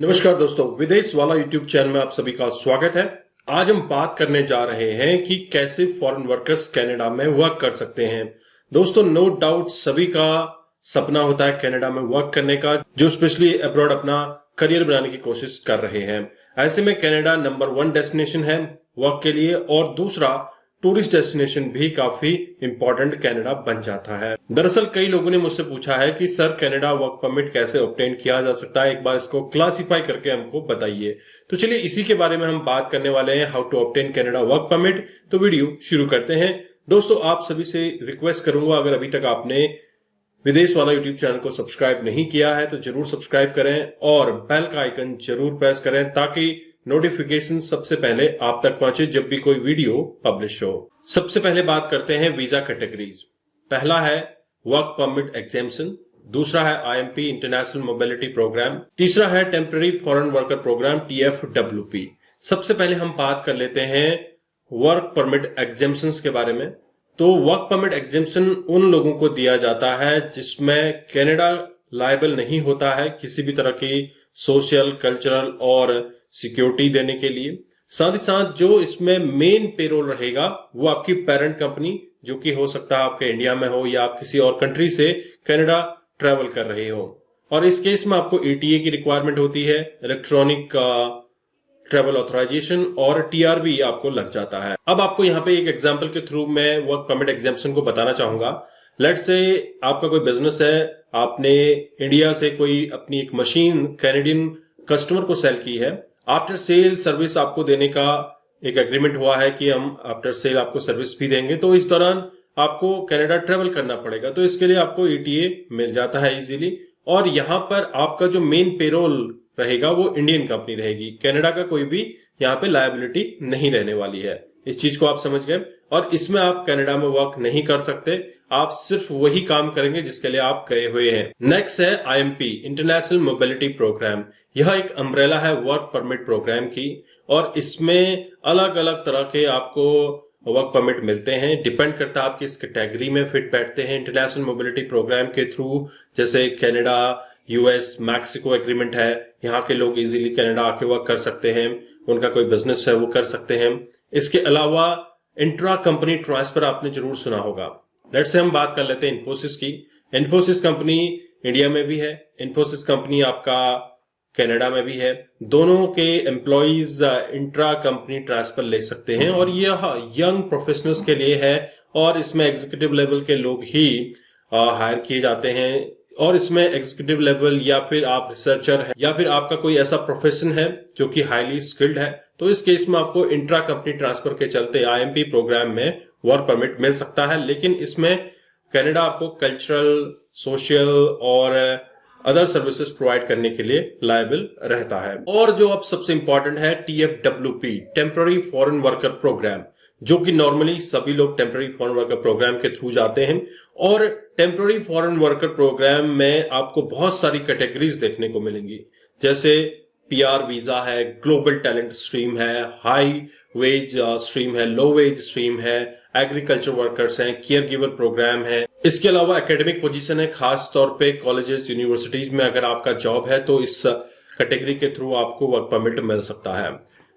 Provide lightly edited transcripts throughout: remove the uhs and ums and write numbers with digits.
नमस्कार दोस्तों, विदेश वाला यूट्यूब चैनल में आप सभी का स्वागत है। आज हम बात करने जा रहे हैं कि कैसे फॉरेन वर्कर्स कनाडा में वर्क कर सकते हैं। दोस्तों, नो डाउट सभी का सपना होता है कनाडा में वर्क करने का, जो स्पेशली अब्रॉड अपना करियर बनाने की कोशिश कर रहे हैं। ऐसे में कनाडा नंबर 1 डेस्टिनेशन है वर्क के लिए, और दूसरा टूरिस्ट डेस्टिनेशन भी काफी इंपॉर्टेंट कनाडा बन जाता है। दरअसल कई लोगों ने मुझसे पूछा है कि सर कनाडा वर्क परमिट कैसे ऑब्टेन किया जा सकता है, एक बार इसको क्लासिफाई करके हमको बताइए। तो चलिए इसी के बारे में हम बात करने वाले हैं, how to obtain Canada work permit. तो वीडियो शुरू करते हैं। दोस्तों, आप सभी से रिक्वेस्ट करूंगा, अगर अभी तक आपने विदेश वाला यूट्यूब चैनल को सब्सक्राइब नहीं किया है तो जरूर सब्सक्राइब करें और बेल का आइकन जरूर प्रेस करें ताकि नोटिफिकेशन सबसे पहले आप तक पहुंचे जब भी कोई वीडियो पब्लिश हो। सबसे पहले बात करते हैं वीजा कैटेगरीज। पहला है वर्क परमिट एग्जेम्पशन, दूसरा है आईएमपी इंटरनेशनल मोबिलिटी प्रोग्राम, तीसरा है temporary foreign worker programme TFWP। सबसे पहले हम बात कर लेते हैं वर्क परमिट एग्जेम्पशंस के बारे में। तो वर्क परमिट एग्जेम्पशन उन लोगों को दिया जाता है जिसमें कनाडा लायबल नहीं होता है किसी भी तरह की सोशल, कल्चरल और सिक्योरिटी देने के लिए। साथ ही साथ जो इसमें मेन पेरोल रहेगा वो आपकी पेरेंट कंपनी, जो कि हो सकता है आपके इंडिया में हो या आप किसी और कंट्री से कनाडा ट्रेवल कर रहे हो। और इस केस में आपको ETA की रिक्वायरमेंट होती है, इलेक्ट्रॉनिक ट्रेवल ऑथराइजेशन, और TRV आपको लग जाता है। अब आपको यहाँ पे एक एग्जांपल के थ्रू मैं वर्क परमिट एग्जेम्पशन को बताना चाहूंगा। लेट्स से आपका कोई बिजनेस है, आपने इंडिया से कोई अपनी एक मशीन कैनेडियन कस्टमर को सेल की है। आफ्टर सेल सर्विस आपको देने का एक एग्रीमेंट हुआ है कि हम आफ्टर सेल आपको सर्विस भी देंगे, तो इस दौरान आपको कनाडा ट्रेवल करना पड़ेगा। तो इसके लिए आपको ETA मिल जाता है इजीली, और यहाँ पर आपका जो मेन पेरोल रहेगा वो इंडियन कंपनी रहेगी। कनाडा का कोई भी यहाँ पे लायबिलिटी नहीं रहने वाली है। इस चीज को आप समझ गए। और इसमें आप कनाडा में वर्क नहीं कर सकते, आप सिर्फ वही काम करेंगे जिसके लिए आप गए हुए हैं। नेक्स्ट है IMP इंटरनेशनल मोबिलिटी प्रोग्राम। यह एक अम्ब्रेला है वर्क परमिट प्रोग्राम की, और इसमें अलग अलग तरह के आपको वर्क परमिट मिलते हैं। डिपेंड करता है आप किस कैटेगरी में फिट बैठते हैं। इंटरनेशनल मोबिलिटी प्रोग्राम के थ्रू जैसे कनाडा, US, मैक्सिको एग्रीमेंट है, यहाँ के लोग इजीली कनाडा आके वर्क कर सकते हैं, उनका कोई बिजनेस है वो कर सकते हैं। इसके अलावा इंट्रा कंपनी ट्रांसफर आपने जरूर सुना होगा। लेट्स से हम बात कर लेते हैं इन्फोसिस की। इन्फोसिस कंपनी इंडिया में भी है, इन्फोसिस कंपनी आपका कनाडा में भी है। दोनों के एम्प्लॉइज इंट्रा कंपनी ट्रांसफर ले सकते हैं, और यह यंग प्रोफेशनल्स के लिए है, और इसमें एग्जीक्यूटिव लेवल के लोग ही हायर किए जाते हैं। और इसमें एग्जीक्यूटिव लेवल, या फिर आप रिसर्चर हैं, या फिर आपका कोई ऐसा प्रोफेशन है जो कि हाईली स्किल्ड है, तो इस केस में आपको इंट्रा कंपनी ट्रांसफर के चलते IMP प्रोग्राम में वर्क परमिट मिल सकता है। लेकिन इसमें कनाडा आपको कल्चरल, सोशल और अदर सर्विसेज प्रोवाइड करने के लिए लायबल रहता है। और जो अब सबसे इंपॉर्टेंट है TFWP temporary foreign worker programme, जो कि नॉर्मली सभी लोग टेम्पररी फॉरेन वर्कर प्रोग्राम के थ्रू जाते हैं। और टेम्पररी फॉरेन वर्कर प्रोग्राम में आपको बहुत सारी कैटेगरीज देखने को मिलेंगी, जैसे PR वीजा है, ग्लोबल टैलेंट स्ट्रीम है, हाई वेज स्ट्रीम है, लो वेज स्ट्रीम है, एग्रीकल्चर वर्कर्स हैं, केयर गिवर प्रोग्राम है। इसके अलावा एकेडमिक पोजीशन है, खास तौर पे कॉलेजेस, यूनिवर्सिटीज में अगर आपका जॉब है तो इस कैटेगरी के थ्रू आपको वर्क परमिट मिल सकता है।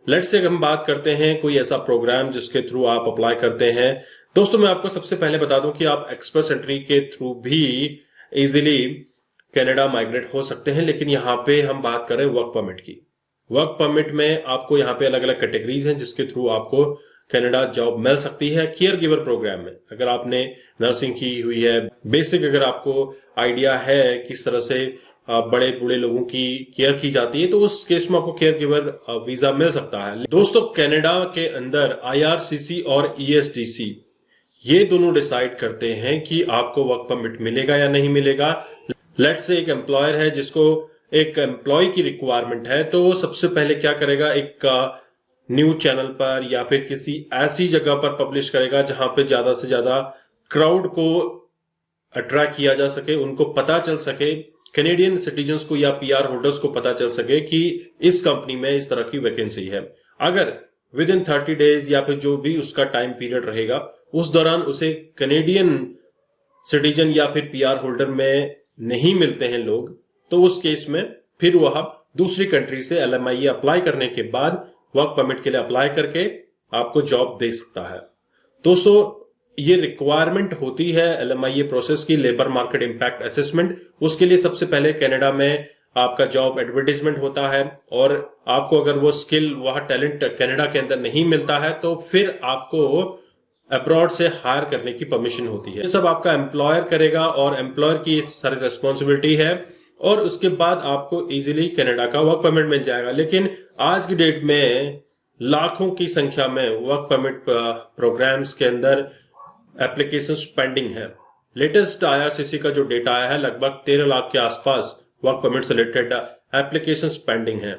लेट्स से हम बात करते हैं कोई ऐसा प्रोग्राम जिसके थ्रू आप अप्लाई करते हैं। दोस्तों, मैं आपको सबसे पहले बता दूं कि आप एक्सप्रेस एंट्री के थ्रू भी इजीली कनाडा माइग्रेट हो सकते हैं, लेकिन यहाँ पे हम बात कर रहे हैं वर्क परमिट की। वर्क परमिट में आपको यहाँ पे अलग अलग कैटेगरीज हैं जिसके थ्रू आपको कनाडा जॉब मिल सकती है। केयर गिवर प्रोग्राम में अगर आपने नर्सिंग की हुई है, बेसिक अगर आपको आइडिया है किस तरह से बड़े बूढ़े लोगों की केयर की जाती है, तो उस केस में आपको केयर गिवर वीजा मिल सकता है। दोस्तों, कनाडा के अंदर IRCC और ESDC ये दोनों डिसाइड करते हैं कि आपको वर्क परमिट मिलेगा या नहीं मिलेगा। लेट्स से एक एम्प्लॉयर है जिसको एक एम्प्लॉय की रिक्वायरमेंट है, तो वो सबसे पहले क्या करेगा, एक न्यूज चैनल पर या फिर किसी ऐसी जगह पर पब्लिश करेगा जहां पे ज्यादा से ज्यादा क्राउड को अट्रैक्ट किया जा सके, उनको पता चल सके, कैनेडियन सिटीजन्स को या PR होल्डर्स को पता चल सके कि इस कंपनी में इस तरह की वैकेंसी है। अगर विद इन 30 डेज या फिर जो भी उसका टाइम पीरियड रहेगा, उस दौरान उसे कैनेडियन सिटीजन या फिर PR होल्डर में नहीं मिलते हैं लोग, तो उस केस में फिर वह दूसरी कंट्री से LMIA अप्लाई करने के बाद वर्क परमिट के लिए अप्लाई करके आपको जॉब दे सकता है। दोस्तों, ये रिक्वायरमेंट होती है LMIA प्रोसेस की, लेबर मार्केट इंपैक्ट असेसमेंट। उसके लिए सबसे पहले कनाडा में आपका जॉब एडवर्टाइजमेंट होता है, और आपको अगर वो स्किल, वह टैलेंट कनाडा के अंदर नहीं मिलता है तो फिर आपको अब्रॉड से हायर करने की परमिशन होती है। ये सब आपका एम्प्लॉयर करेगा और एम्प्लॉयर की सारी रिस्पॉन्सिबिलिटी है, और उसके बाद आपको इजीली कनाडा का वर्क परमिट मिल जाएगा। लेकिन आज की डेट में लाखों की संख्या में वर्क परमिट प्रोग्राम्स के अंदर एप्लीकेशन पेंडिंग है। लेटेस्ट IRCC का जो डेटा आया है, लगभग 13 लाख के आसपास वर्क परमिट से रिलेटेड एप्लीकेशन पेंडिंग है।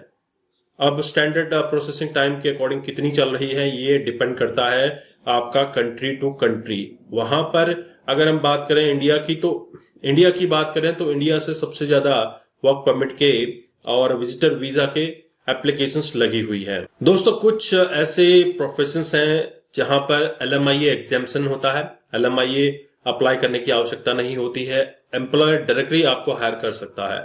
अब स्टैंडर्ड प्रोसेसिंग टाइम के अकॉर्डिंग कितनी चल रही है, ये डिपेंड करता है आपका कंट्री टू कंट्री। वहां पर अगर हम बात करें इंडिया की, तो इंडिया की बात करें तो इंडिया से सबसे ज्यादा वर्क परमिट के और विजिटर वीजा के एप्लीकेशंस लगी हुई है। दोस्तों, कुछ ऐसे प्रोफेशंस हैं जहां पर LMIA एग्जाम्पशन होता है। LMIA अप्लाई करने की आवश्यकता नहीं होती है, एम्प्लॉयर डायरेक्टली आपको हायर कर सकता है।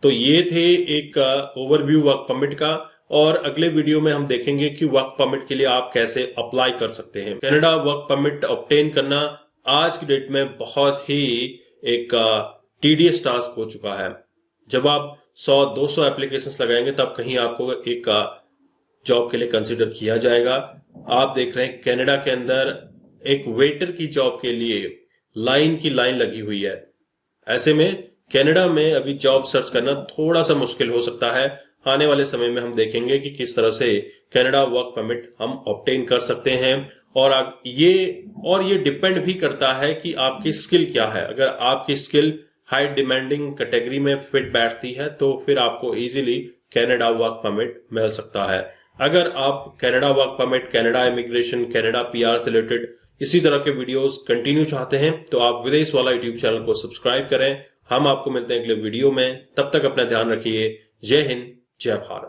तो ये थे एक ओवरव्यू वर्क परमिट का, और अगले वीडियो में हम देखेंगे कि वर्क परमिट के लिए आप कैसे अप्लाई कर सकते हैं। कनाडा वर्क परमिट ऑब्टेन करना आज की डेट में बहुत ही एक टीडियस टास्क हो चुका है। जब आप 100-200 एप्लीकेशंस लगाएंगे तब कहीं आपको एक जॉब के लिए कंसिडर किया जाएगा। आप देख रहे हैं कनाडा के अंदर एक वेटर की जॉब के लिए लाइन की लाइन लगी हुई है। ऐसे में कनाडा में अभी जॉब सर्च करना थोड़ा सा मुश्किल हो सकता है। आने वाले समय में हम देखेंगे कि किस तरह से कनाडा वर्क परमिट हम ऑब्टेन कर सकते हैं, और ये डिपेंड भी करता है कि आपकी स्किल क्या है। अगर आपकी स्किल हाई डिमांडिंग कैटेगरी में फिट बैठती है तो फिर आपको इजीली कनाडा वर्क परमिट मिल सकता है। अगर आप Canada work permit, Canada immigration, Canada PR से रिलेटेड इसी तरह के वीडियोस कंटिन्यू चाहते हैं तो आप विदेश वाला यूट्यूब चैनल को सब्सक्राइब करें। हम आपको मिलते हैं अगले वीडियो में, तब तक अपना ध्यान रखिए। जय हिंद, जय भारत।